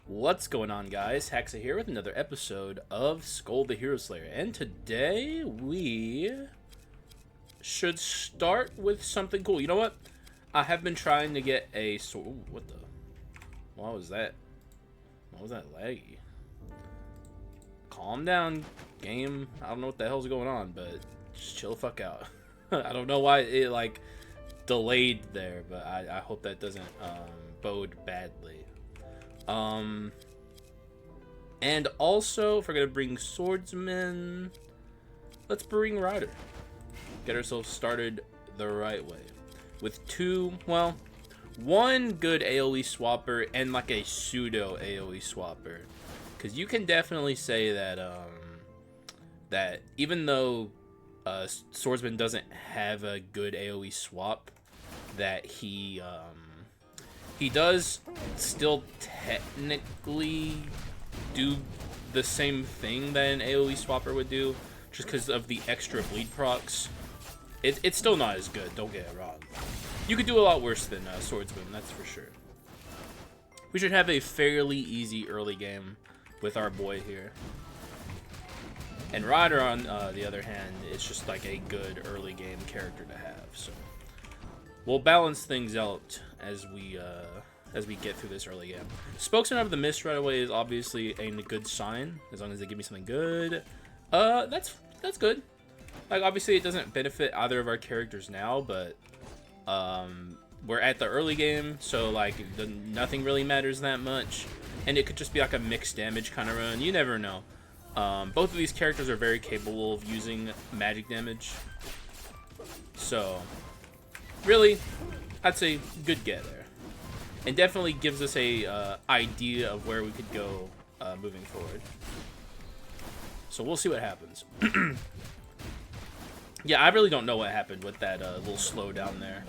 What's going on, guys? Haxa here with another episode of Skul the Hero Slayer, and today we should start with something cool. You know what? I have been trying to get a sword. Ooh, what the? What was that? What was that laggy? Calm down, game. I don't know what the hell's going on, but just chill the fuck out. I don't know why it like delayed there, but I hope that doesn't bode badly. And also, if we're gonna bring swordsmen, let's bring rider. Get ourselves started the right way with one good AoE swapper and like a pseudo AoE swapper, because you can definitely say that that even though swordsman doesn't have a good AoE swap, that he does still technically do the same thing that an AoE swapper would do, just because of the extra bleed procs. It's still not as good, don't get it wrong. You could do a lot worse than swordsman, that's for sure. We should have a fairly easy early game with our boy here. And Ryder, on the other hand, is just like a good early game character to have, so we'll balance things out as we get through this early game. Spokesman of the Mist right away is obviously a good sign, as long as they give me something good. That's good. Like, obviously it doesn't benefit either of our characters now, but we're at the early game, so like nothing really matters that much, and it could just be like a mixed damage kind of run. You never know. Both of these characters are very capable of using magic damage, so really, I'd say good get there, and definitely gives us a idea of where we could go moving forward. So we'll see what happens. Yeah, I really don't know what happened with that little slowdown there.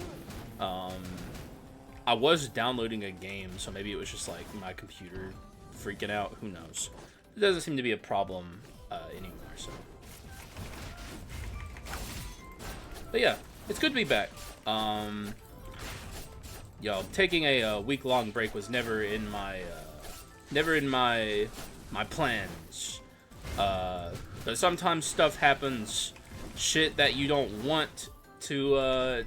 I was downloading a game, so maybe it was just like my computer freaking out. Who knows? It doesn't seem to be a problem anymore. So, but yeah, it's good to be back. Yo, taking a week-long break was never in my plans. But sometimes stuff happens. Shit that you don't want to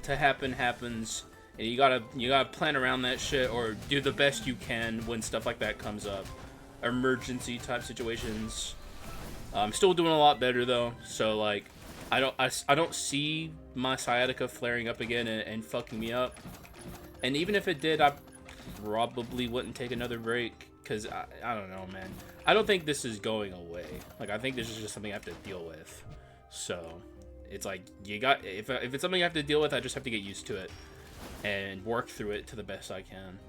happen happens, and you gotta plan around that shit, or do the best you can when stuff like that comes up. Emergency type situations. I'm still doing a lot better though, so like I don't see my sciatica flaring up again and fucking me up. And even if it did, I probably wouldn't take another break, because I don't know, man. I don't think this is going away. Like, I think this is just something I have to deal with. So it's like, if it's something I have to deal with, I just have to get used to it and work through it to the best I can.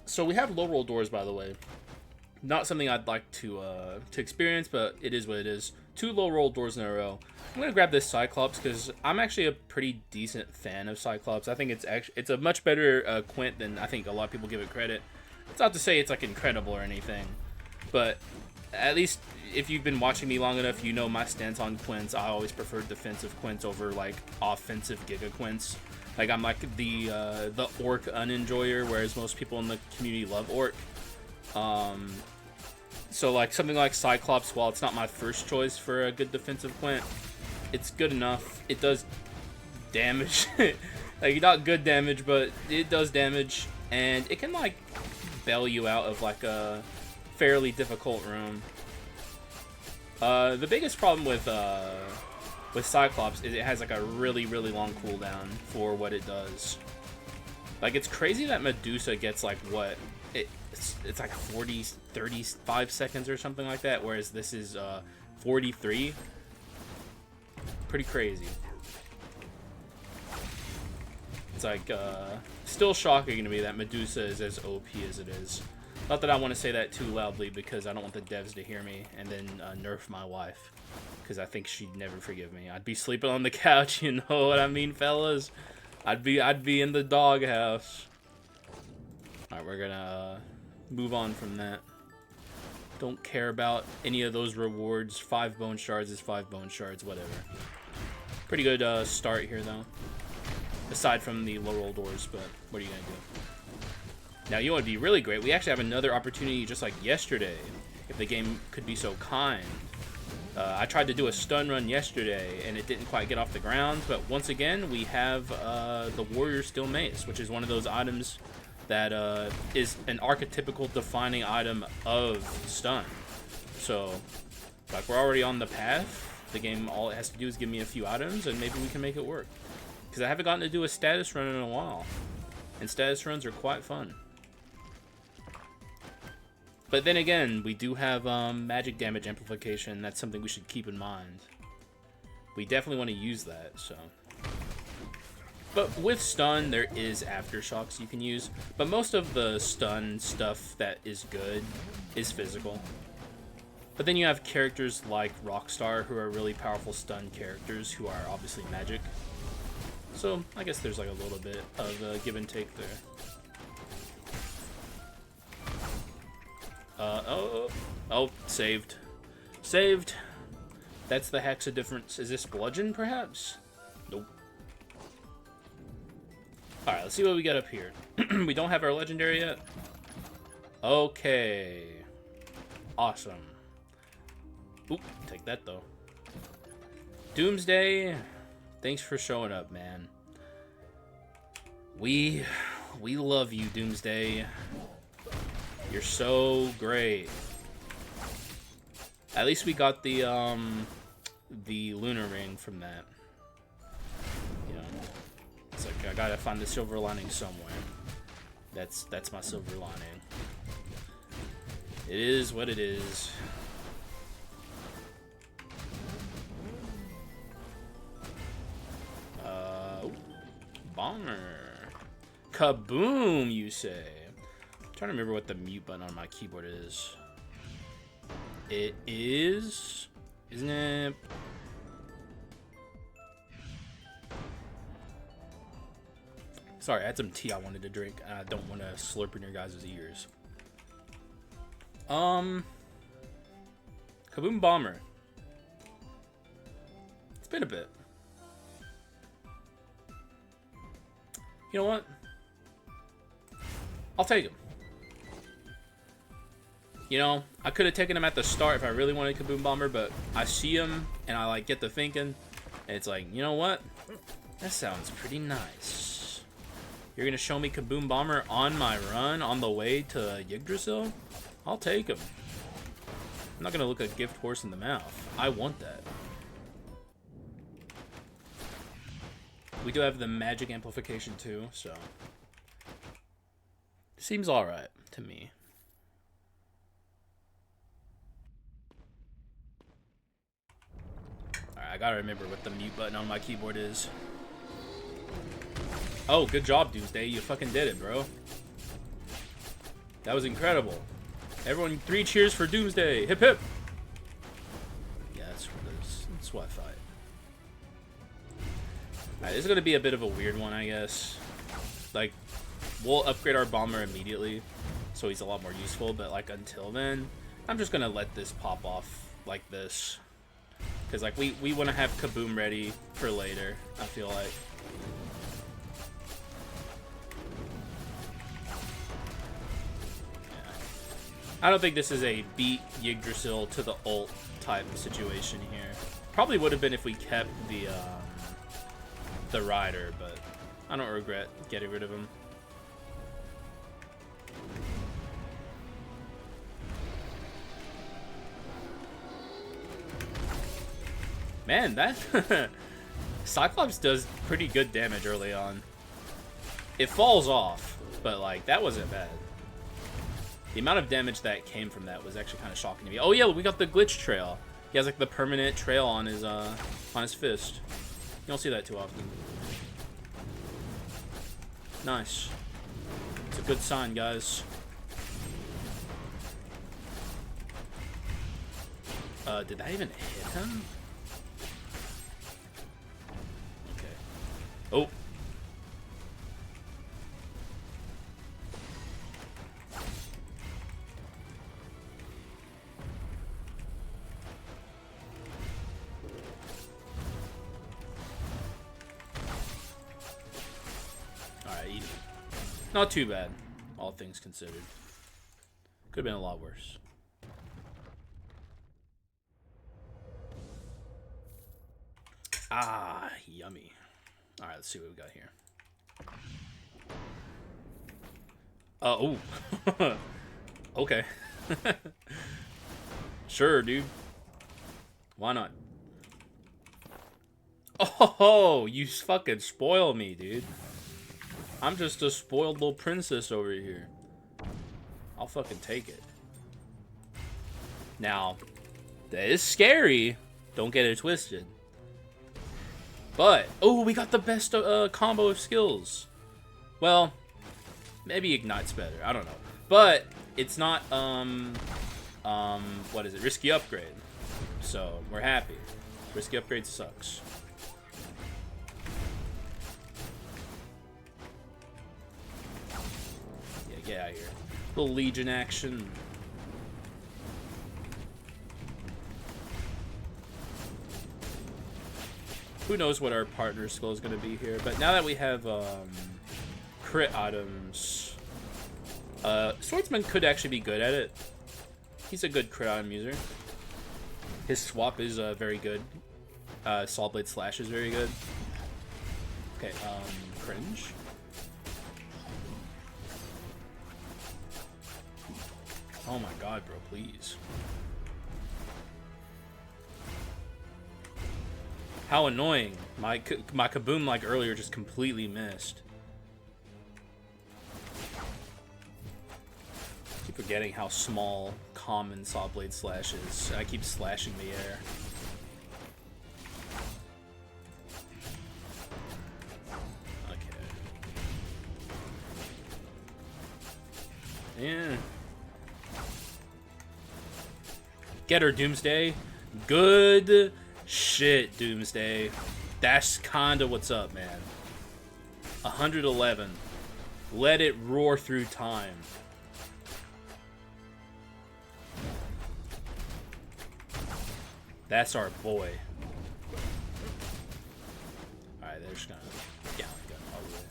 So we have low roll doors, by the way. Not something I'd like to experience, but it is what it is. 2 low roll doors in a row. I'm gonna grab this Cyclops because I'm actually a pretty decent fan of Cyclops. I think it's a much better Quint than I think a lot of people give it credit. It's not to say it's like incredible or anything, but at least if you've been watching me long enough, you know my stance on Quints. I always prefer defensive Quints over like offensive Giga Quints. Like, I'm like the Orc unenjoyer, whereas most people in the community love Orc. So like something like Cyclops, while it's not my first choice for a good defensive Quint, it's good enough. It does damage. Like, not good damage, but it does damage, and it can like bail you out of like a fairly difficult room. The biggest problem with Cyclops is it has like a really long cooldown for what it does. Like, it's crazy that Medusa gets like what it's like 35 seconds or something like that, whereas this is 43. Pretty crazy. It's like still shocking to me that Medusa is as OP as it is. Not that I want to say that too loudly, because I don't want the devs to hear me and then nerf my wife, because I think she'd never forgive me. I'd be sleeping on the couch, you know what I mean, fellas? I'd be in the doghouse. Alright, we're gonna move on from that. Don't care about any of those rewards. 5 bone shards is 5 bone shards, whatever. Pretty good start here, though. Aside from the low roll doors, but what are you gonna do? Now, you know what would be really great? We actually have another opportunity just like yesterday, if the game could be so kind. I tried to do a stun run yesterday, and it didn't quite get off the ground, but once again, we have the Warrior Steel Mace, which is one of those items that is an archetypical defining item of stun. So, like, we're already on the path. The game, all it has to do is give me a few items, and maybe we can make it work. Because I haven't gotten to do a status run in a while, and status runs are quite fun. But then again, we do have magic damage amplification. That's something we should keep in mind. We definitely want to use that, so. But with stun, there is aftershocks you can use. But most of the stun stuff that is good is physical. But then you have characters like Rockstar, who are really powerful stun characters, who are obviously magic. So I guess there's like a little bit of give and take there. Oh, saved. Saved. That's the Haxa difference. Is this bludgeon, perhaps? Nope. Alright, let's see what we got up here. We don't have our legendary yet. Okay. Awesome. Oop, take that, though. Doomsday, thanks for showing up, man. We love you, Doomsday. You're so great. At least we got the lunar ring from that. You know, it's like I gotta find the silver lining somewhere. That's my silver lining. It is what it is. Bomber. Kaboom, you say? I'm trying to remember what the mute button on my keyboard is. It is, isn't it? Sorry, I had some tea I wanted to drink. I don't want to slurp in your guys' ears. Kaboom Bomber. It's been a bit. You know what? I'll take him. You know, I could have taken him at the start if I really wanted Kaboom Bomber, but I see him and I like get to thinking, and it's like, you know what? That sounds pretty nice. You're gonna show me Kaboom Bomber on my run on the way to Yggdrasil? I'll take him. I'm not gonna look a gift horse in the mouth. I want that. We do have the magic amplification too, so seems alright to me. Alright, I gotta remember what the mute button on my keyboard is. Oh, good job, Doomsday. You fucking did it, bro. That was incredible. Everyone, 3 cheers for Doomsday. Hip hip. Yeah, that's what I thought. Alright, this is gonna be a bit of a weird one, I guess. Like, we'll upgrade our bomber immediately, so he's a lot more useful, but like until then, I'm just gonna let this pop off like this. Because like we wanna have Kaboom ready for later, I feel like. Yeah. I don't think this is a beat Yggdrasil to the ult type situation here. Probably would have been if we kept the rider, but I don't regret getting rid of him. Man, that Cyclops does pretty good damage early on. It falls off, but like that wasn't bad. The amount of damage that came from that was actually kind of shocking to me. Oh yeah, we got the glitch trail. He has like the permanent trail on his fist. You don't see that too often. Nice. It's a good sign, guys. Did that even hit him? Okay. Oh. Alright, easy. Not too bad, all things considered. Could have been a lot worse. Ah, yummy. All right, let's see what we got here. Oh. Okay. Sure, dude. Why not? Oh, you fucking spoil me, dude. I'm just a spoiled little princess over here. I'll fucking take it. Now, that is scary. Don't get it twisted. But, oh, we got the best combo of skills. Well, maybe Ignite's better. I don't know. But, it's not, what is it? Risky upgrade. So, we're happy. Risky upgrade sucks. Yeah, get out of here. Little Legion action. Who knows what our partner skill is going to be here. But now that we have crit items, Swordsman could actually be good at it. He's a good crit item user. His swap is very good. Saw Blade Slash is very good. Okay, cringe. Oh my god, bro, please. How annoying. My kaboom like earlier just completely missed. I keep forgetting how small common Saw Blade Slash is. I keep slashing the air. Okay. Yeah. Get her, Doomsday. Good shit, Doomsday. That's kinda what's up, man. 111. Let it roar through time. That's our boy. Alright, they're just gonna gallon gun all the way.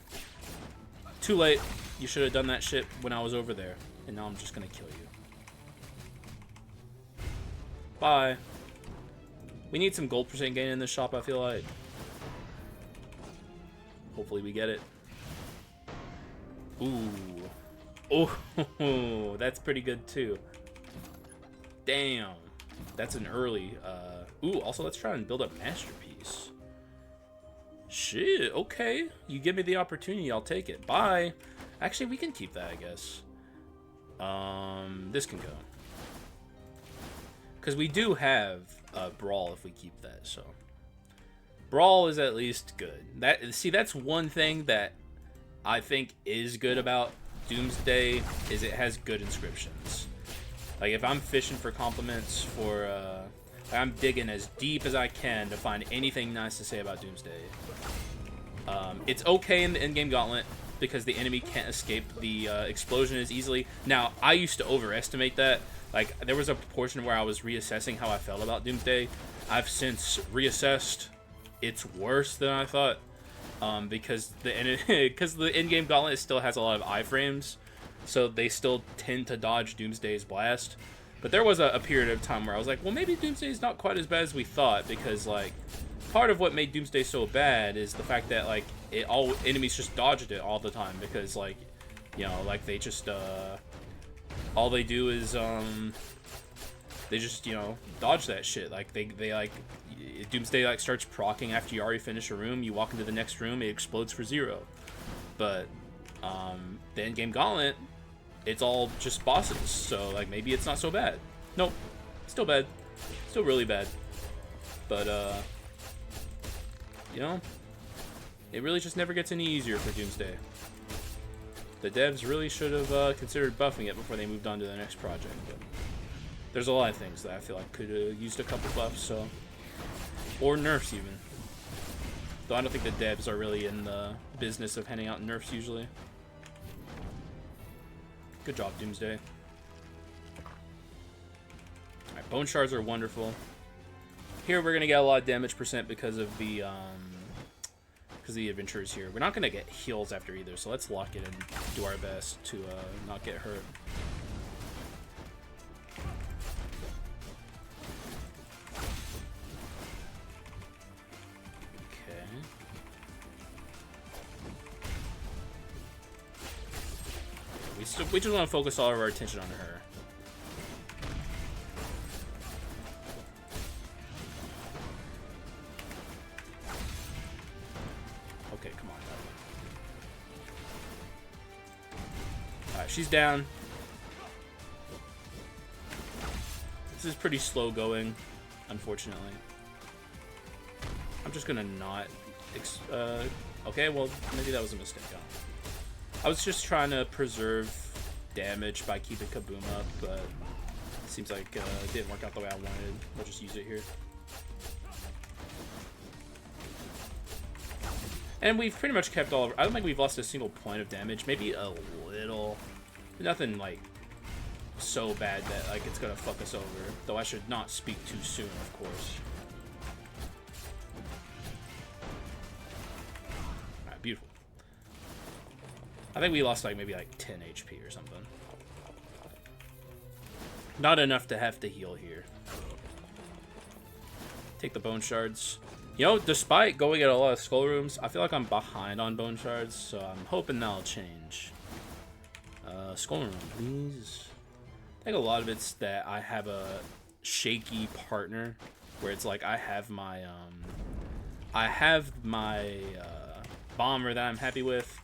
Too late. You should have done that shit when I was over there. And now I'm just gonna kill you. Bye. We need some gold percent gain in this shop, I feel like. Hopefully we get it. Ooh. Oh, that's pretty good too. Damn. That's an early, Ooh, also let's try and build up Masterpiece. Shit, okay. You give me the opportunity, I'll take it. Bye. Actually, we can keep that, I guess. This can go. Because we do have Brawl if we keep that, so. Brawl is at least good. That's one thing that I think is good about Doomsday, is it has good inscriptions. Like, if I'm fishing for compliments for, I'm digging as deep as I can to find anything nice to say about Doomsday. It's okay in the endgame gauntlet, because the enemy can't escape the explosion as easily. Now, I used to overestimate that. Like, there was a portion where I was reassessing how I felt about Doomsday. I've since reassessed. It's worse than I thought. Because the in-game gauntlet still has a lot of iframes. So they still tend to dodge Doomsday's blast. But there was a period of time where I was like, well, maybe Doomsday's not quite as bad as we thought. Because, like, part of what made Doomsday so bad is the fact that, like, all enemies just dodged it all the time. Because, like, you know, like, they just, all they do is, they just, you know, dodge that shit. Like, they like, Doomsday, like, starts proccing after you already finish a room. You walk into the next room, it explodes for 0. But, the endgame gauntlet, it's all just bosses. So, like, maybe it's not so bad. Nope. Still bad. Still really bad. But, you know, it really just never gets any easier for Doomsday. The devs really should have considered buffing it before they moved on to the next project. But there's a lot of things that I feel like could have used a couple buffs, so. Or nerfs, even. Though I don't think the devs are really in the business of handing out nerfs, usually. Good job, Doomsday. Alright, Bone Shards are wonderful. Here we're going to get a lot of damage percent because of the because the adventurer's here. We're not going to get heals after either, so let's lock it and do our best to not get hurt. Okay. We just want to focus all of our attention on her. Okay, come on. Alright, she's down. This is pretty slow going, unfortunately. I'm just gonna not... okay, well, maybe that was a mistake. I was just trying to preserve damage by keeping Kaboom up, but it seems like it didn't work out the way I wanted. We'll just use it here. And we've pretty much kept all of... I don't think we've lost a single point of damage. Maybe a little. Nothing, like, so bad that, like, it's gonna fuck us over. Though I should not speak too soon, of course. Alright, beautiful. I think we lost, like, maybe, like, 10 HP or something. Not enough to have to heal here. Take the bone shards. You know, despite going at a lot of skull rooms, I feel like I'm behind on bone shards, so I'm hoping that'll change. Skull room, please. I think a lot of it's that I have a shaky partner, where it's like I have my bomber that I'm happy with.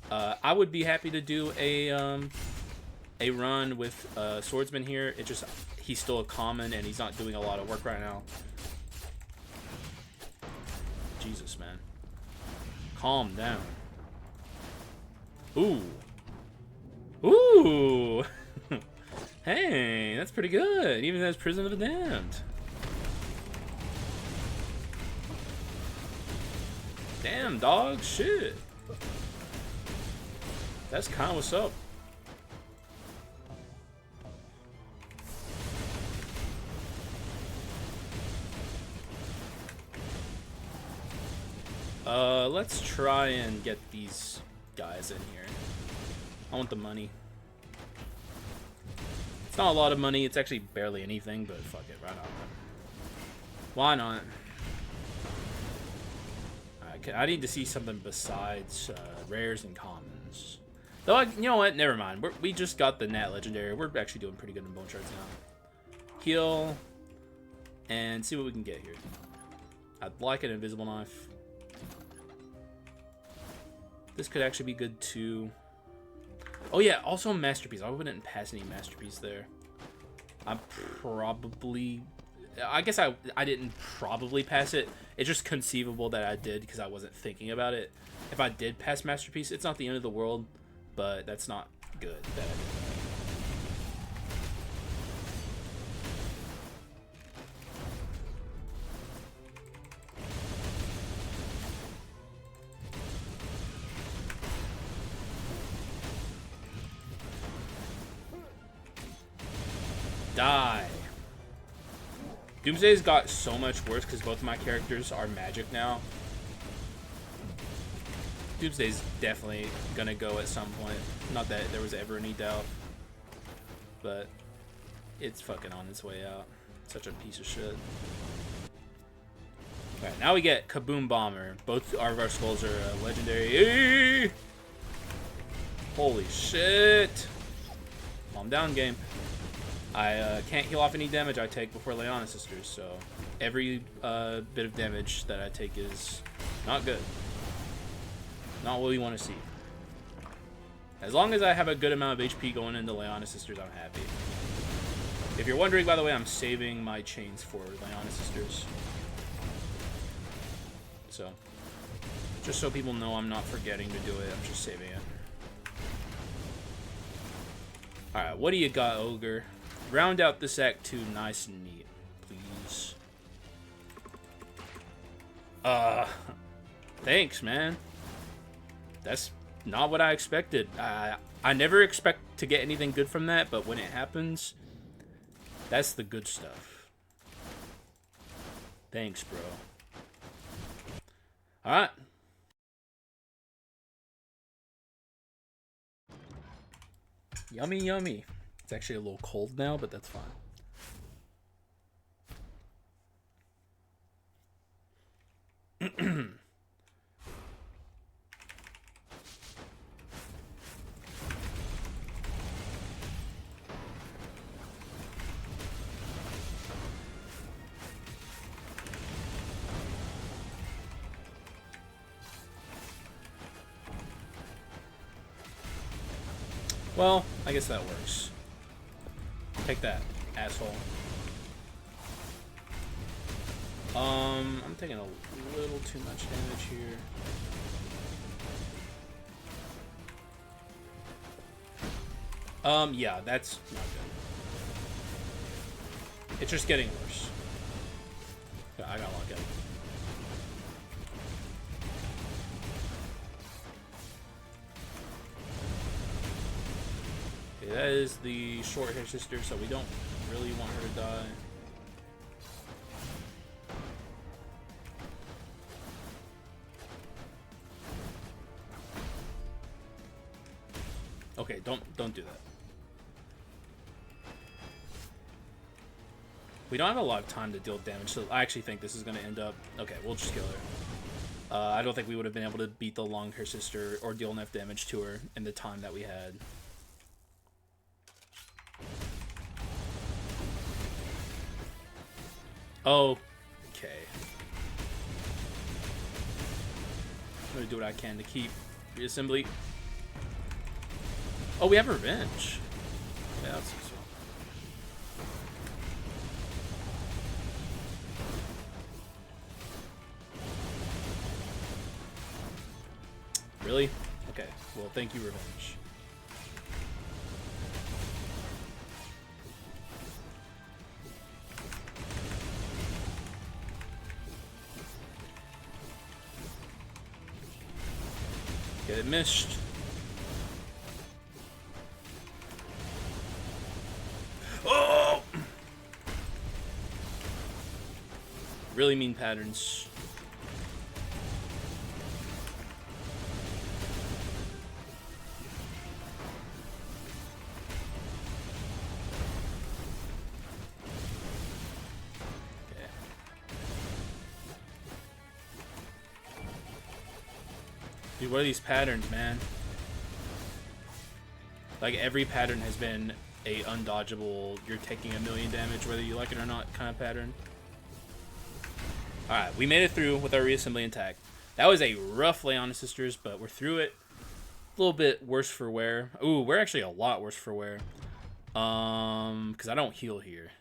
I would be happy to do a run with swordsman here. It just, he's still a common and he's not doing a lot of work right now. Jesus, man. Calm down. Ooh. Ooh. Hey, that's pretty good. Even as Prison of the Damned. Damn, dog. Shit. That's kind of what's up. Let's try and get these guys in here. I want the money. It's not a lot of money. It's actually barely anything, but fuck it. Right on. Why not? I need to see something besides rares and commons. Though, you know what? Never mind. We just got the Nat Legendary. We're actually doing pretty good in bone shards now. Heal. And see what we can get here. I'd like an invisible knife. This could actually be good too. Oh yeah, also Masterpiece. I wouldn't pass any Masterpiece there. I guess I didn't probably pass it. It's just conceivable that I did because I wasn't thinking about it. If I did pass Masterpiece, it's not the end of the world, but that's not good that I did that. Die. Doomsday's got so much worse because both of my characters are magic now. Doomsday's definitely gonna go at some point. Not that there was ever any doubt. But it's fucking on its way out. Such a piece of shit. Alright, now we get Kaboom Bomber. Both of our skulls are legendary. Holy shit. Calm down, game. I can't heal off any damage I take before Leiana Sisters, so every bit of damage that I take is not good. Not what we want to see. As long as I have a good amount of HP going into Leiana Sisters, I'm happy. If you're wondering, by the way, I'm saving my chains for Leiana Sisters. So, just so people know I'm not forgetting to do it, I'm just saving it. Alright, what do you got, Ogre? Round out this act 2 nice and neat, please. Thanks, man. That's not what I expected. I never expect to get anything good from that, but when it happens, that's the good stuff. Thanks, bro. Alright. Yummy, yummy. It's actually a little cold now, but that's fine. Well, I guess that works. Take that, asshole. I'm taking a little too much damage here. Yeah, that's not good. It's just getting worse. Yeah, I got locked in. Okay, that is the short hair sister, so we don't really want her to die. Okay, don't do that. We don't have a lot of time to deal damage, so I actually think this is going to end up... Okay, we'll just kill her. I don't think we would have been able to beat the long hair sister or deal enough damage to her in the time that we had. Oh, okay. I'm going to do what I can to keep reassembly. Oh, we have revenge. Yeah, that's useful. Really? Okay. Well, thank you, revenge. Get it missed. Oh! Really mean patterns. Okay. Dude, what are these patterns, man? Like, every pattern has been a undodgeable, you're taking 1,000,000 damage whether you like it or not kind of pattern. Alright, we made it through with our reassembly intact. That was a rough Leiana Sisters, but we're through it. A little bit worse for wear. Ooh, we're actually a lot worse for wear. Because I don't heal here.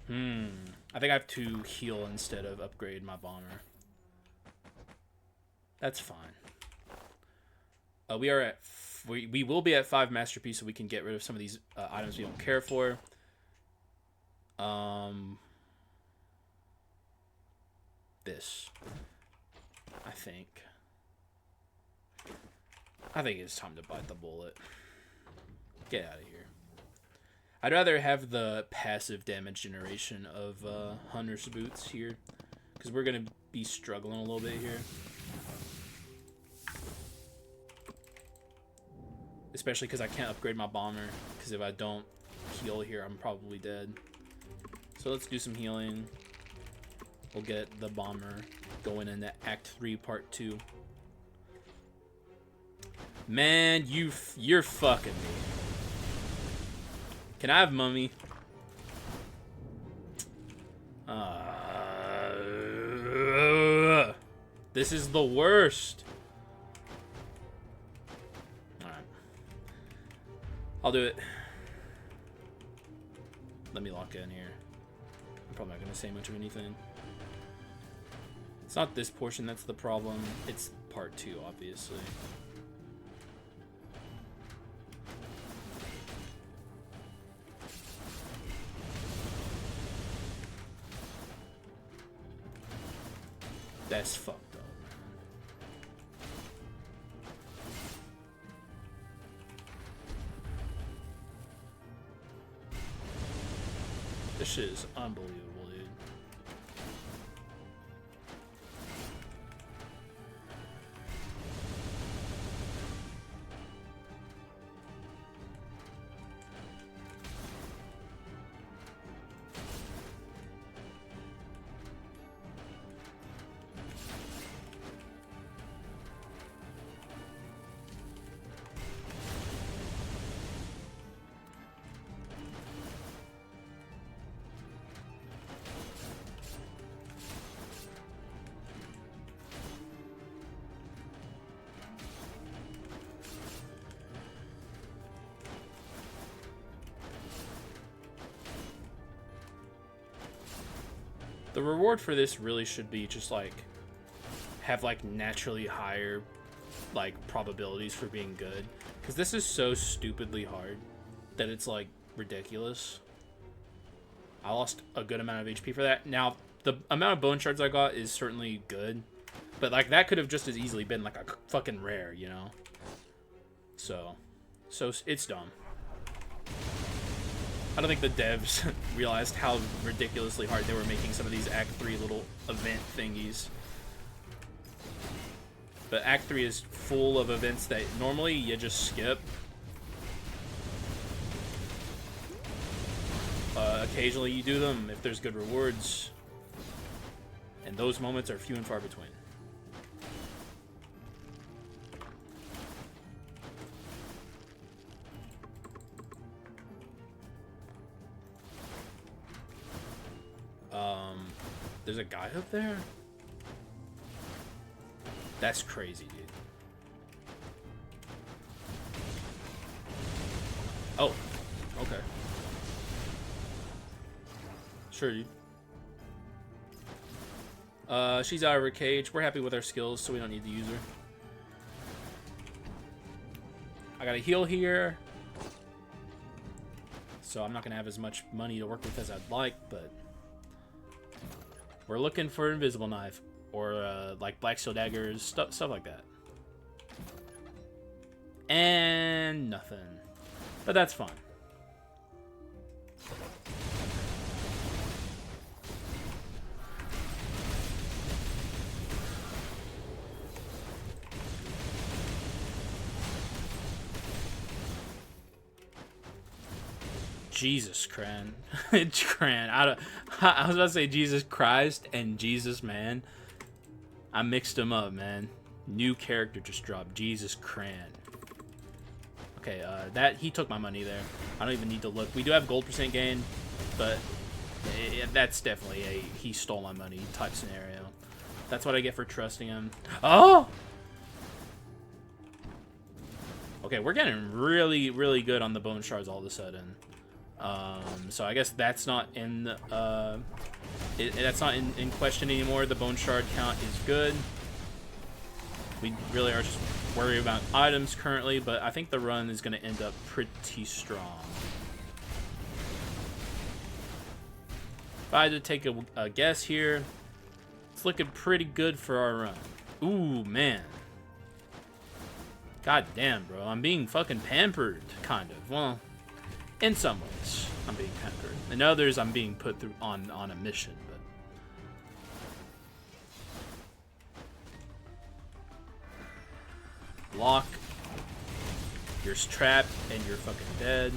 I think I have to heal instead of upgrade my bomber. That's fine. We are at... We will be at 5 masterpiece, so we can get rid of some of these items we don't care for. This, I think it's time to bite the bullet. Get out of here. I'd rather have the passive damage generation of Hunter's Boots here, because we're gonna be struggling a little bit here. Especially because I can't upgrade my bomber, because if I don't heal here, I'm probably dead. So let's do some healing. We'll get the bomber going into Act 3, Part 2. Man, you're fucking me. Can I have mummy? This is the worst. I'll do it. Let me lock in here. I'm probably not going to say much of anything. It's not this portion that's the problem. It's part 2, obviously. That's fucked up. This shit is unbelievable, dude. The reward for this really should be just like have like naturally higher like probabilities for being good, because this is so stupidly hard that it's like ridiculous. I lost a good amount of HP for that. Now the amount of bone shards I got is certainly good, but like that could have just as easily been like a fucking rare, you know. So it's dumb. I don't think the devs realized how ridiculously hard they were making some of these Act 3 little event thingies. But Act 3 is full of events that normally you just skip. Occasionally you do them if there's good rewards. And those moments are few and far between. There's a guy up there? That's crazy, dude. Oh, okay. Sure, dude. She's out of her cage. We're happy with our skills, so we don't need to use her. I got a heal here. So I'm not going to have as much money to work with as I'd like, but we're looking for invisible knife or like black steel daggers, stuff like that. And nothing. But that's fine. Jesus, Cran. Cran. I was about to say Jesus Christ and Jesus, man. I mixed them up, man. New character just dropped. Jesus Cran. Okay, he took my money there. I don't even need to look. We do have gold percent gain, but that's definitely a he stole my money type scenario. That's what I get for trusting him. Oh! Okay, we're getting really, really good on the bone shards all of a sudden. So I guess that's not in that's not in question anymore. The bone shard count is good. We really are just worried about items currently, but I think the run is going to end up pretty strong. If I had to take a guess here, it's looking pretty good for our run. Ooh, man. God damn, bro. I'm being fucking pampered, kind of. Well, in some ways, I'm being pampered. In others, I'm being put through on a mission, but block. You're trapped and you're fucking dead.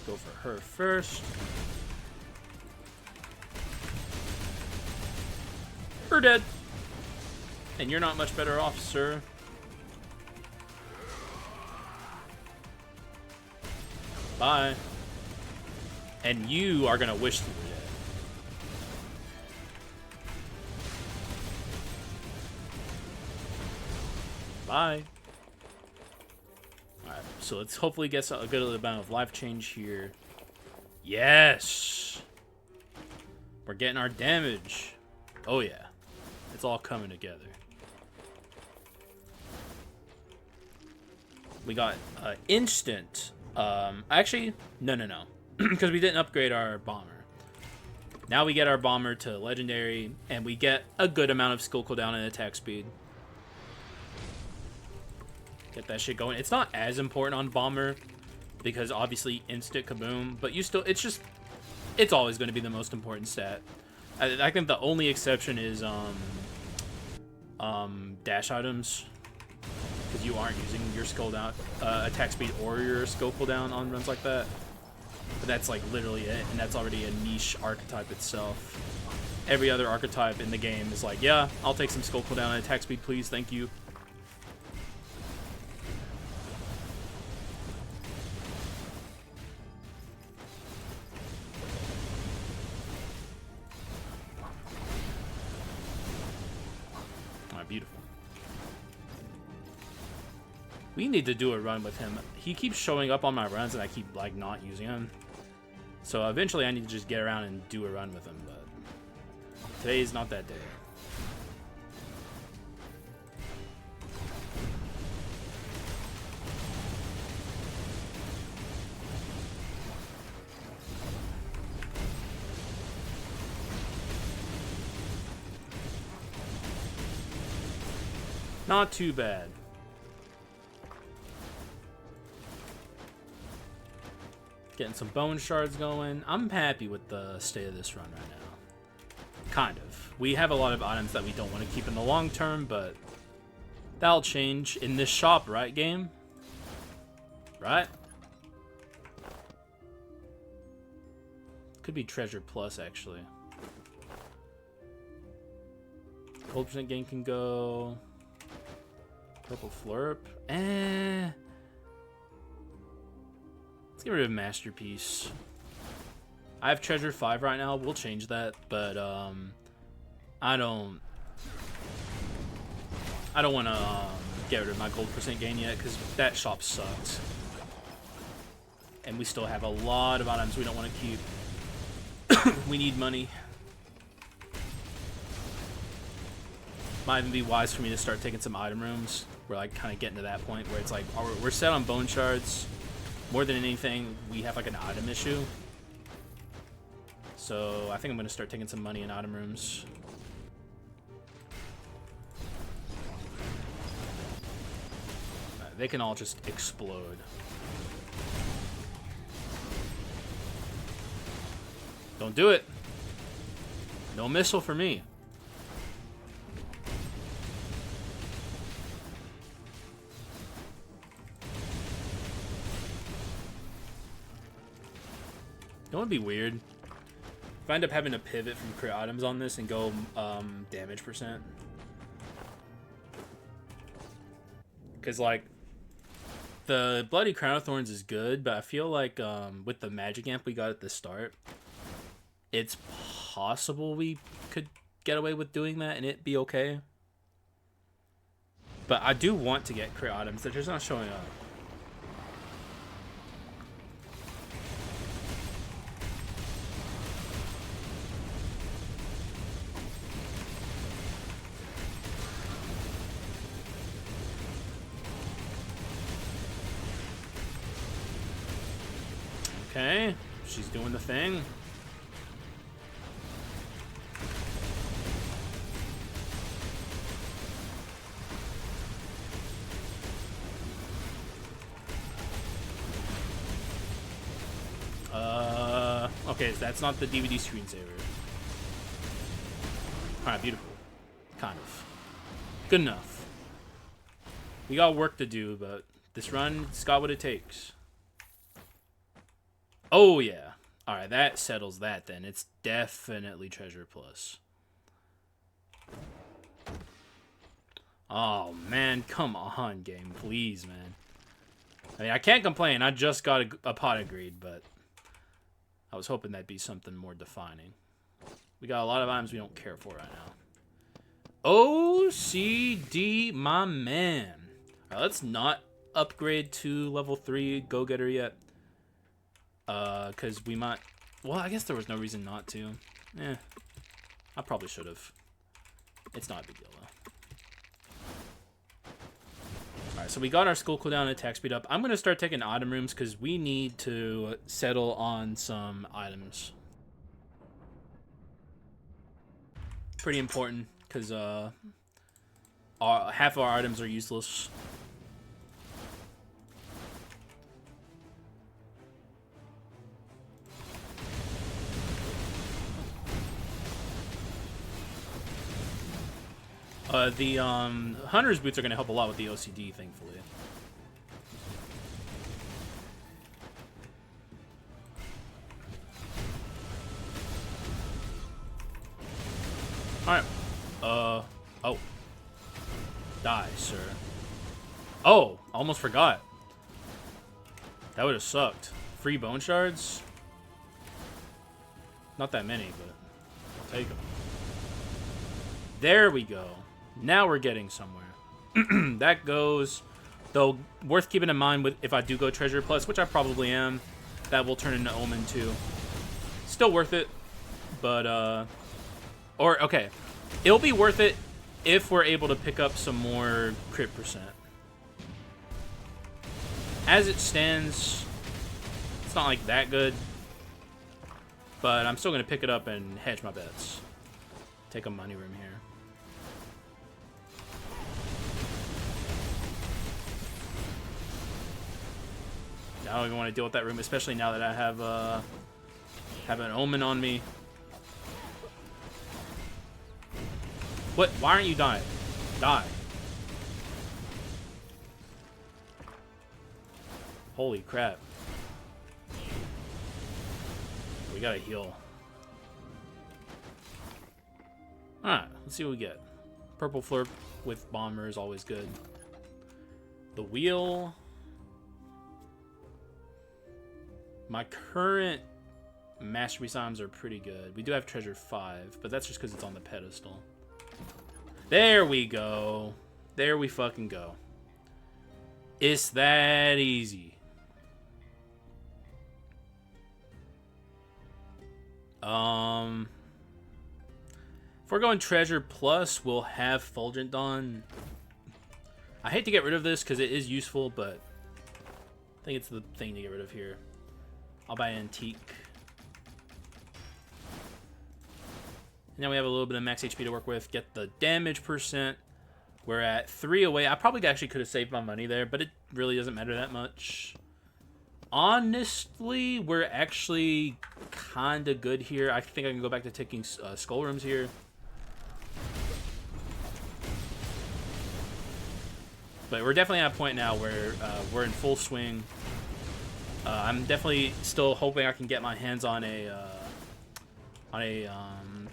Go for her first. You're dead. And you're not much better off, sir. Bye. And you are gonna wish you were dead. Bye. Alright, so let's hopefully get a good amount of life change here. Yes! We're getting our damage. Oh yeah. It's all coming together. We got instant. Actually, no. Because we didn't upgrade our bomber. Now we get our bomber to legendary, and we get a good amount of skill cooldown and attack speed. Get that shit going. It's not as important on bomber, because obviously instant kaboom, but you still, it's always going to be the most important stat. I think the only exception is dash items, because you aren't using your skill down, attack speed or your skill cooldown on runs like that. But that's like literally it, and that's already a niche archetype itself. Every other archetype in the game is like, yeah, I'll take some skill cooldown and attack speed, please, thank you. Alright, beautiful. We need to do a run with him. He keeps showing up on my runs and I keep like not using him. So eventually I need to just get around and do a run with him, but Today's not that day. Not too bad. Getting some bone shards going. I'm happy with the state of this run right now. Kind of. We have a lot of items that we don't want to keep in the long term, but that'll change in this shop, right, game? Right? Could be treasure plus, actually. Gold percent gain can go. Purple flurp. Let's get rid of masterpiece. I have treasure 5 right now. We'll change that, but I don't want to get rid of my gold percent gain yet because that shop sucks, and we still have a lot of items we don't want to keep. We need money. Might even be wise for me to start taking some item rooms. We're like kind of getting to that point where it's like we're set on bone shards. More than anything, we have like an item issue. So I think I'm going to start taking some money in item rooms. They can all just explode. Don't do it. No missile for me. It would be weird if I end up having to pivot from crit items on this and go damage percent. Because, like, the Bloody Crown of Thorns is good, but I feel like with the magic amp we got at the start, it's possible we could get away with doing that and it be okay. But I do want to get crit items. They're just not showing up. Okay, she's doing the thing. Okay, so that's not the DVD screensaver. Alright, beautiful. Kind of. Good enough. We got work to do, but this run, it's got what it takes. Oh, yeah. Alright, that settles that then. It's definitely treasure plus. Oh, man. Come on, game. Please, man. I mean, I can't complain. I just got a pot of greed, but I was hoping that'd be something more defining. We got a lot of items we don't care for right now. OCD, my man. Alright, let's not upgrade to level 3 go-getter yet. Because we might... Well, I guess there was no reason not to. I probably should have. It's not a big deal, though. Alright, so we got our Skul cooldown and attack speed up. I'm going to start taking item rooms because we need to settle on some items. Pretty important because half of our items are useless. The Hunter's Boots are going to help a lot with the OCD, thankfully. Alright. Oh. Die, sir. Oh, almost forgot. That would have sucked. Free bone shards? Not that many, but I'll take them. There we go. Now we're getting somewhere. That goes, though, worth keeping in mind with if I do go treasure plus, which I probably am, that will turn into Omen too. Still worth it, but Or, okay. It'll be worth it if we're able to pick up some more crit percent. As it stands, it's not like that good. But I'm still going to pick it up and hedge my bets. Take a money room here. I don't even want to deal with that room, especially now that I have an omen on me. What? Why aren't you dying? Die. Holy crap. We gotta heal. Alright, let's see what we get. Purple Flurp with Bomber is always good. The wheel. My current Masterpiece items are pretty good. We do have Treasure 5, but that's just because it's on the pedestal. There we go. There we fucking go. It's that easy. If we're going Treasure Plus, we'll have Fulgent Dawn. I hate to get rid of this because it is useful, but I think it's the thing to get rid of here. I'll buy Antique. Now we have a little bit of max HP to work with. Get the damage percent. We're at 3 away. I probably actually could have saved my money there, but it really doesn't matter that much. Honestly, we're actually kind of good here. I think I can go back to taking skull rooms here. But we're definitely at a point now where we're in full swing. I'm definitely still hoping I can get my hands on a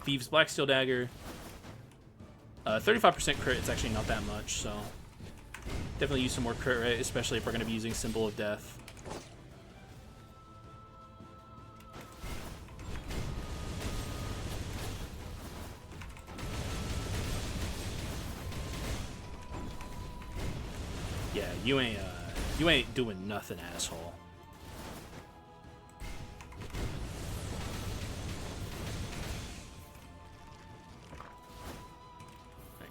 Thieves Blacksteel Dagger. 35% crit, it's actually not that much, so definitely use some more crit rate, especially if we're going to be using Symbol of Death. Yeah, you ain't doing nothing, asshole.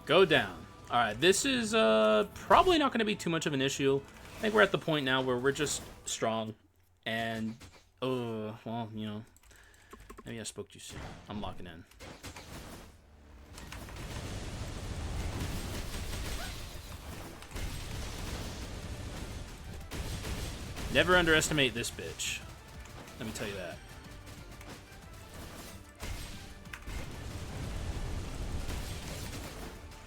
Go down. All right, this is probably not going to be too much of an issue. I think we're at the point now where we're just strong. And, well, you know, maybe I spoke too soon. I'm locking in. Never underestimate this bitch. Let me tell you that.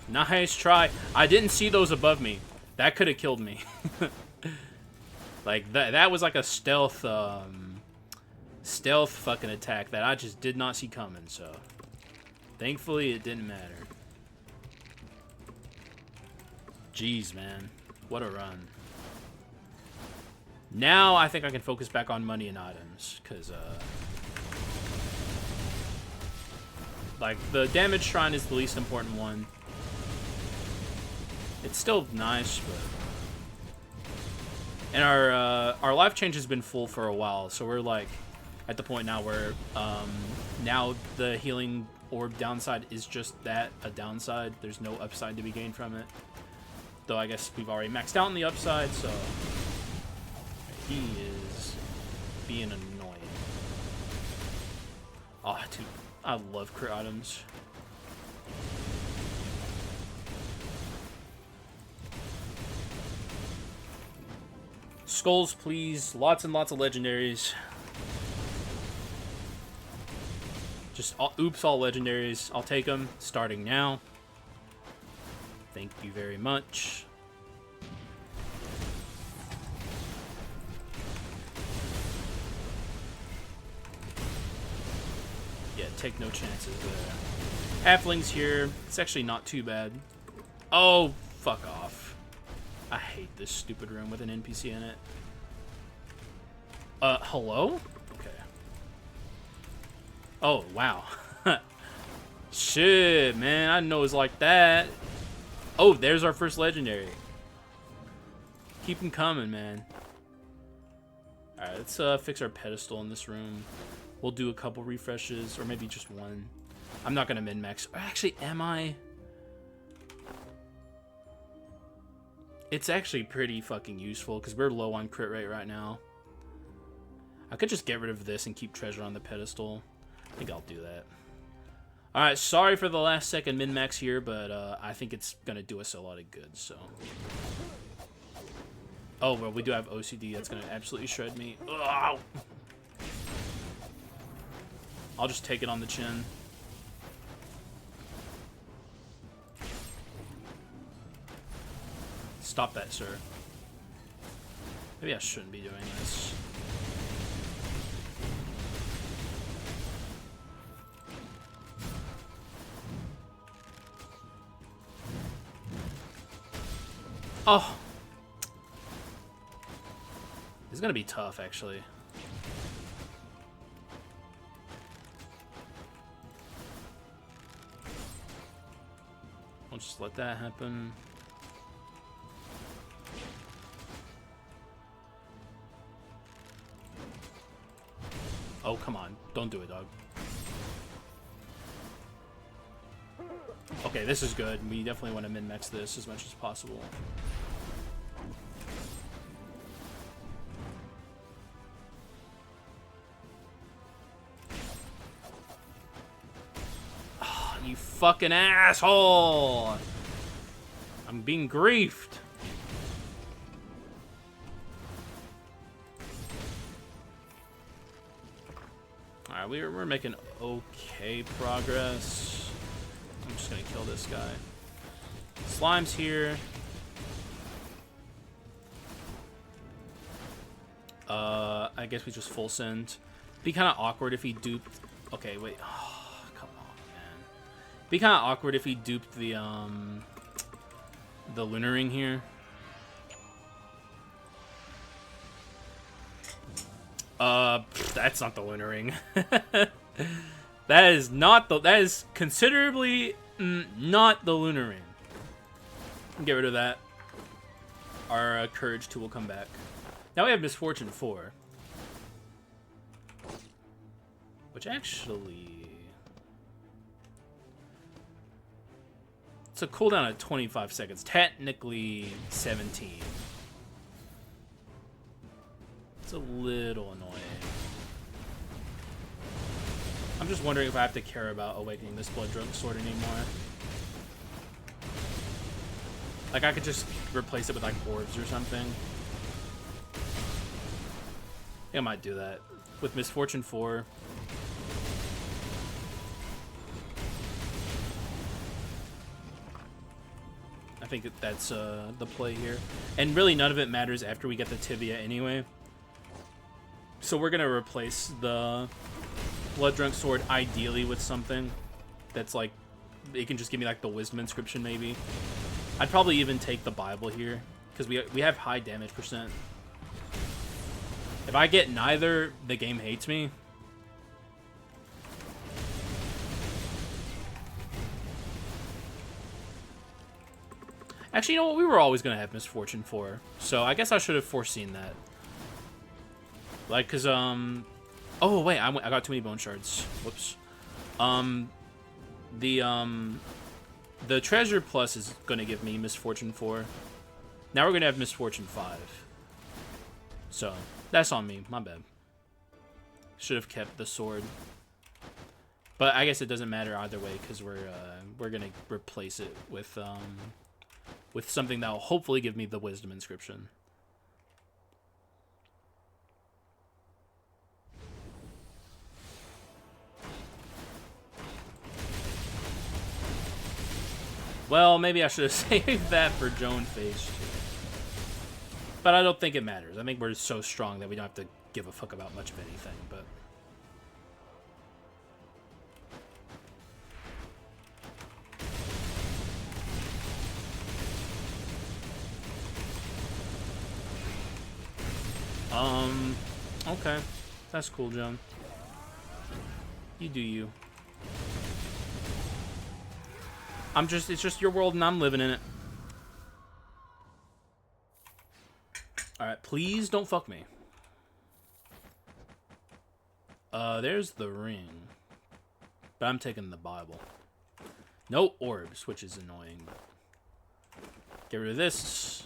Nice try. I didn't see those above me. That could have killed me. Like that was like a stealth fucking attack that I just did not see coming, so thankfully it didn't matter. Jeez, man. What a run. Now I think I can focus back on money and items, cuz like the damage shrine is the least important one. It's still nice, but... And our life change has been full for a while, so we're, like, at the point now where, now the healing orb downside is just that, a downside. There's no upside to be gained from it. Though I guess we've already maxed out on the upside, so... He is being annoying. Oh, dude, I love crit items. Skulls, please. Lots and lots of legendaries. Just oops, all legendaries. I'll take them starting now. Thank you very much. Yeah, take no chances there. Halflings here. It's actually not too bad. Oh, fuck off. I hate this stupid room with an NPC in it. Hello? Okay. Oh, wow. Shit, man. I didn't know it was like that. Oh, there's our first legendary. Keep them coming, man. Alright, let's fix our pedestal in this room. We'll do a couple refreshes, or maybe just one. I'm not gonna min-max. Actually, am I? It's actually pretty fucking useful because we're low on crit rate right now. I could just get rid of this and keep treasure on the pedestal. I think I'll do that. Alright, sorry for the last second min-max here, but I think it's gonna do us a lot of good, so. Oh, well, we do have OCD. That's gonna absolutely shred me. Ugh. I'll just take it on the chin. Stop that, sir. Maybe I shouldn't be doing this. Oh. This is gonna be tough, actually. I'll just let that happen. Oh, come on. Don't do it, dog. Okay, this is good. We definitely want to min-max this as much as possible. Oh, you fucking asshole! I'm being griefed. Alright, we're making okay progress. I'm just gonna kill this guy. Slime's here. I guess we just full send. Be kind of awkward if he duped. Okay, wait. Oh, come on, man. Be kind of awkward if he duped the lunar ring here. That's not the lunar ring. That is not the. That is considerably not the lunar ring. Get rid of that. Our courage 2 will come back. Now we have misfortune 4, which actually it's a cooldown of 25 seconds. Technically 17. It's a little annoying. I'm just wondering if I have to care about awakening this blood drunk sword anymore. Like, I could just replace it with, like, orbs or something. I think I might do that. With Misfortune 4. I think that's the play here. And really, none of it matters after we get the tibia anyway. So we're going to replace the blood drunk sword ideally with something that's, like, it can just give me, like, the wisdom inscription, maybe. I'd probably even take the Bible here, because we have high damage percent. If I get neither, the game hates me. Actually, you know what? We were always going to have Misfortune 4, so I guess I should have foreseen that. Like, because, oh, wait, I got too many bone shards. Whoops. The treasure plus is going to give me Misfortune 4. Now we're going to have Misfortune 5. So, that's on me. My bad. Should have kept the sword. But I guess it doesn't matter either way, because we're going to replace it with something that will hopefully give me the wisdom inscription. Well, maybe I should have saved that for Joan phase 2. But I don't think it matters. I think we're so strong that we don't have to give a fuck about much of anything, but... Okay. That's cool, Joan. You do you. It's just your world and I'm living in it. Alright, please don't fuck me. There's the ring. But I'm taking the Bible. No orbs, which is annoying. Get rid of this.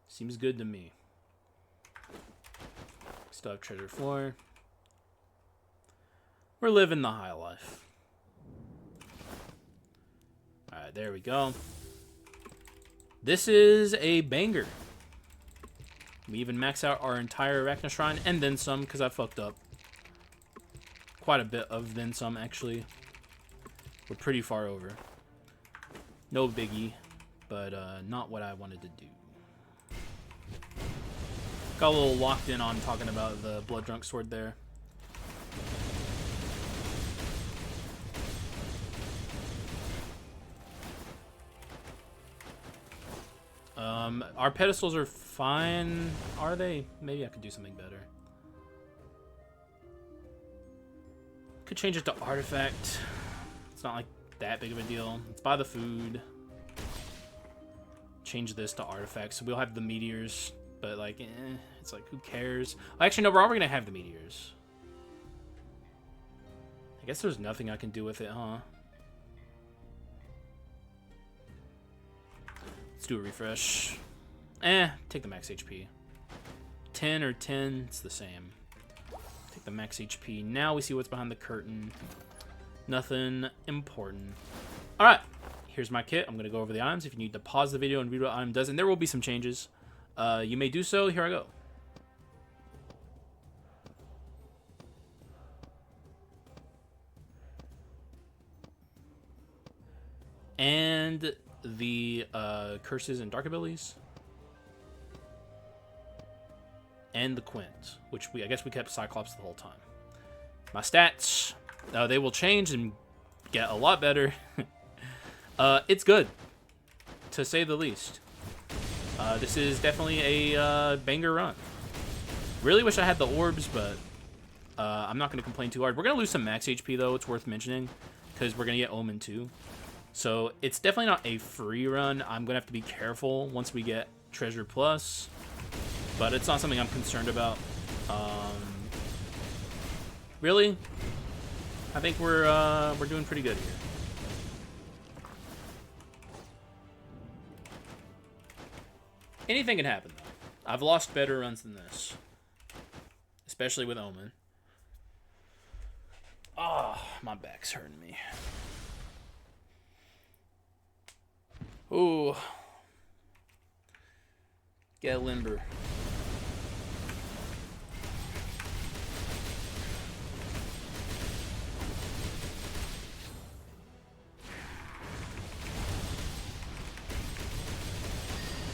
Seems good to me. Still have treasure floor. We're living the high life. Alright, there we go. This is a banger. We even max out our entire Arachna Shrine and then some because I fucked up. Quite a bit of then some, actually. We're pretty far over. No biggie, but not what I wanted to do. Got a little locked in on talking about the Blood Drunk Sword there. Our pedestals are fine. Are they? Maybe I could do something better. Could change it to artifact. It's not like that big of a deal. Let's buy the food. Change this to artifacts. So we'll have the meteors, but like, it's like, who cares? Actually, no, we're already gonna have the meteors. I guess there's nothing I can do with it, huh? Let's do a refresh. Take the max HP. 10 or 10, it's the same. Take the max HP. Now we see what's behind the curtain. Nothing important. Alright, here's my kit. I'm going to go over the items. If you need to pause the video and read what item does, and there will be some changes, you may do so. Here I go. And the curses and dark abilities. And the Quint, which I guess we kept Cyclops the whole time. My stats, they will change and get a lot better. It's good, to say the least. This is definitely a banger run. Really wish I had the orbs, but I'm not going to complain too hard. We're going to lose some max HP, though. It's worth mentioning, because we're going to get Omen, too. So it's definitely not a free run. I'm going to have to be careful once we get Treasure Plus. But it's not something I'm concerned about. Really, I think we're doing pretty good here. Anything can happen, though. I've lost better runs than this, especially with Omen. Ah, my back's hurting me. Ooh, get limber.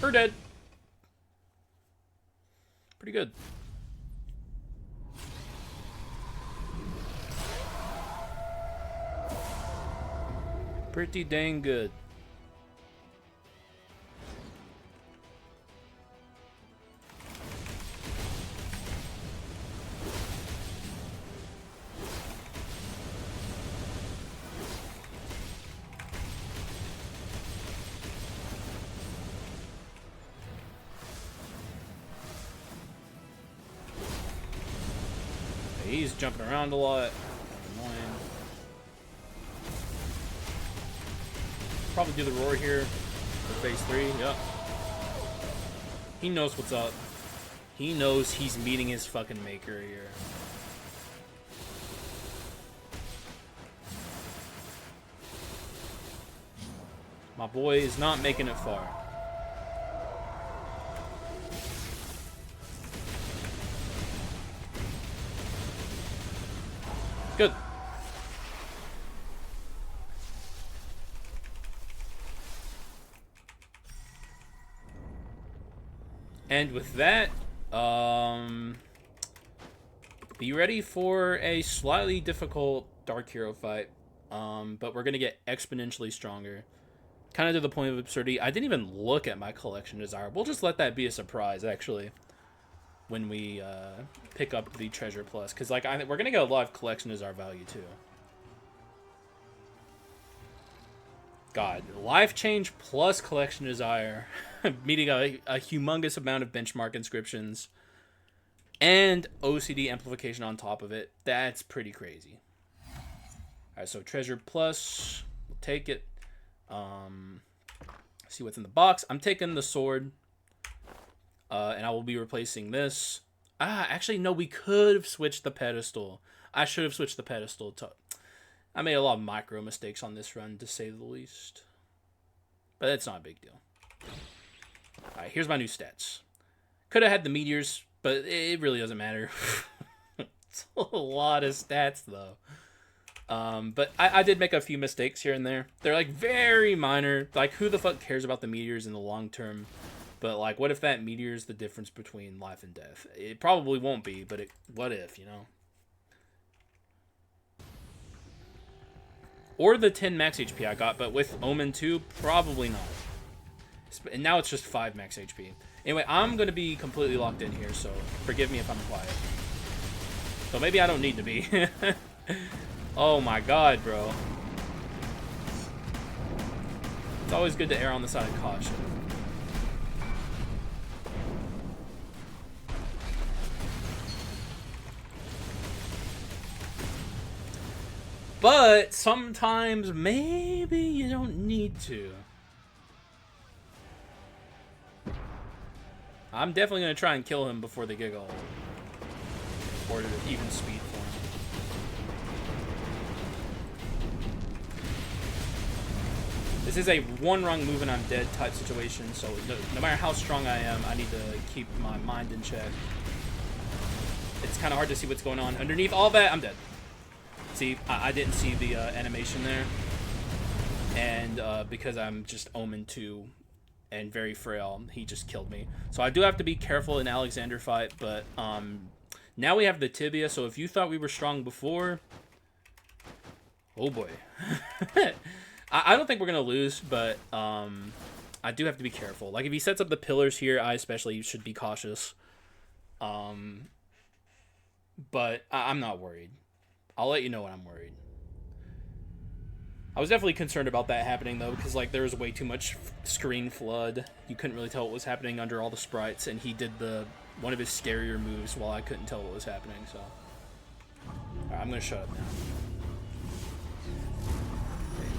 We're dead. Pretty good. Pretty dang good. He's jumping around a lot. Annoying. Probably do the roar here for phase 3. Yep. He knows what's up. He knows he's meeting his fucking maker here. My boy is not making it far. Good. And with that, be ready for a slightly difficult Dark Hero fight. But we're gonna get exponentially stronger. Kind of to the point of absurdity. I didn't even look at my collection desire. We'll just let that be a surprise, actually, when we pick up the Treasure Plus, because like we're gonna get a lot of collection desire value too. God, life change plus collection desire, meeting a humongous amount of benchmark inscriptions, and OCD amplification on top of it. That's pretty crazy. Alright, so treasure plus. We'll take it. See what's in the box. I'm taking the sword. And I will be replacing this. Actually, no, we could have switched the pedestal. I should have switched the pedestal. I made a lot of micro mistakes on this run, to say the least. But that's not a big deal. Alright, here's my new stats. Could have had the meteors, but it really doesn't matter. It's a lot of stats, though. But I did make a few mistakes here and there. They're, like, very minor. Like, who the fuck cares about the meteors in the long term? But, like, what if that meteor is the difference between life and death? It probably won't be, but what if, you know? Or the 10 max HP I got, but with Omen 2, probably not. And now it's just 5 max HP. Anyway, I'm going to be completely locked in here, so forgive me if I'm quiet. So maybe I don't need to be. Oh my god, bro. It's always good to err on the side of caution. But sometimes maybe you don't need to. I'm definitely going to try and kill him before they get old. Or to even speed for him. This is a one rung move and I'm dead type situation, so no matter how strong I am, I need to keep my mind in check. It's kind of hard to see what's going on. Underneath all that, I'm dead. See, I didn't see the animation there. And because I'm just Omen 2 and very frail, he just killed me. So I do have to be careful in Alexander fight, but now we have the tibia, so if you thought we were strong before, oh boy. I don't think we're going to lose, but I do have to be careful. Like, if he sets up the pillars here, I especially should be cautious. But I'm not worried. I'll let you know when I'm worried. I was definitely concerned about that happening, though, because, like, there was way too much screen flood. You couldn't really tell what was happening under all the sprites, and he did one of his scarier moves while I couldn't tell what was happening, so. Alright, I'm going to shut up now.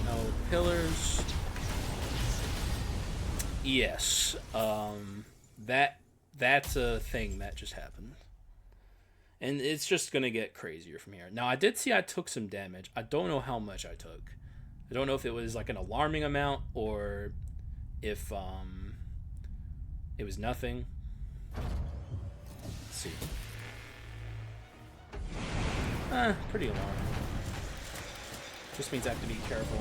No pillars. Yes. That's a thing that just happened. And it's just going to get crazier from here. Now, I did see I took some damage. I don't know how much I took. I don't know if it was like an alarming amount or if it was nothing. Let's see. Pretty alarming. Just means I have to be careful.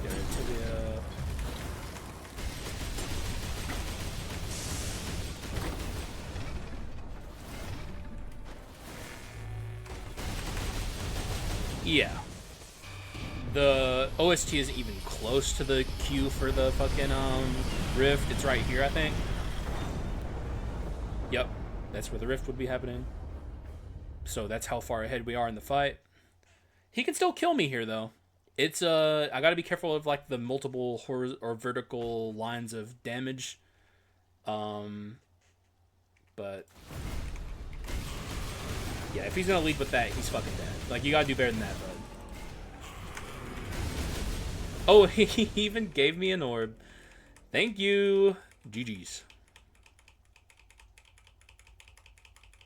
Get a tibia. Yeah. The OST isn't even close to the queue for the fucking rift. It's right here, I think. Yep, that's where the rift would be happening. So that's how far ahead we are in the fight. He can still kill me here, though. It's I gotta be careful of like the multiple or vertical lines of damage. But yeah, if he's gonna lead with that, he's fucking dead. Like, you gotta do better than that, bud. Oh, he even gave me an orb. Thank you. GG's.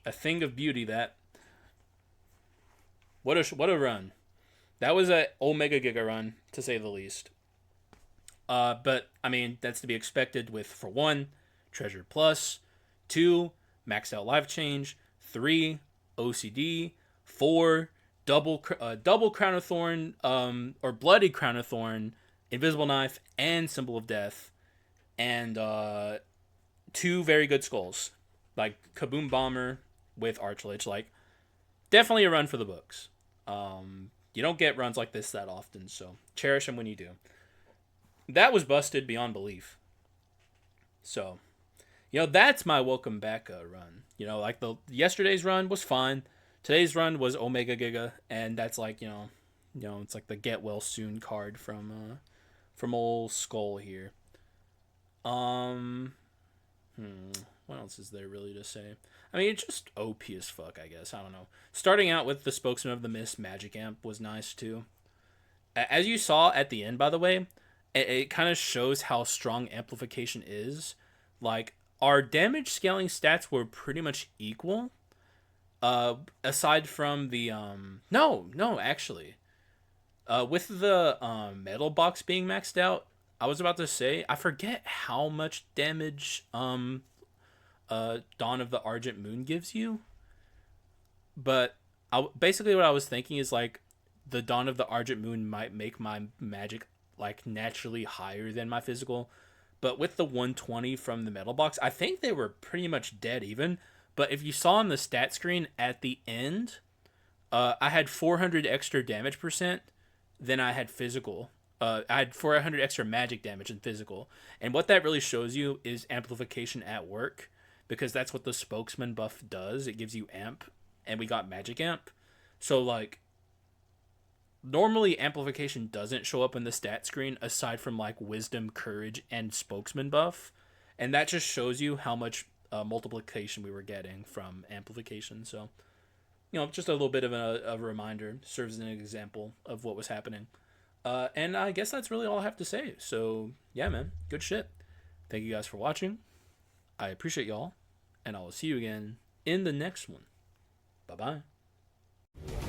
A thing of beauty, that. What a run. That was a Omega Giga run, to say the least. But, I mean, that's to be expected with, for 1, Treasure Plus, 2, Maxed Out Life Change, 3, OCD, 4, double Crown of Thorn, or Bloody Crown of Thorn, Invisible Knife, and Symbol of Death, and 2 very good skulls, like Kaboom Bomber with ARCHLICH. Like, definitely a run for the books. You don't get runs like this that often, so cherish them when you do. That was busted beyond belief. So, you know, that's my welcome back run. You know, like yesterday's run was fine. Today's run was Omega Giga, and that's like, you know, it's like the get well soon card from old Skul here. What else is there really to say? I mean, it's just OP as fuck, I guess. I don't know. Starting out with the Spokesman of the Mist Magic Amp was nice too. As you saw at the end, by the way, it kind of shows how strong amplification is. Like, our damage scaling stats were pretty much equal. Aside from the no, actually, with the metal box being maxed out, I was about to say I forget how much damage Dawn of the Argent Moon gives you, but basically what I was thinking is like the Dawn of the Argent Moon might make my magic like naturally higher than my physical, but with the 120 from the metal box, I think they were pretty much dead even. But if you saw on the stat screen at the end, I had 400 extra damage percent than I had physical. I had 400 extra magic damage in physical. And what that really shows you is amplification at work, because that's what the Spokesman buff does. It gives you amp, and we got magic amp. So, like, normally amplification doesn't show up in the stat screen aside from, like, wisdom, courage, and Spokesman buff. And that just shows you how much multiplication we were getting from amplification. So, you know, just a little bit of a reminder, serves as an example of what was happening. And I guess that's really all I have to say. So, yeah, man, good shit. Thank you guys for watching. I appreciate y'all, and I will see you again in the next one. Bye-bye.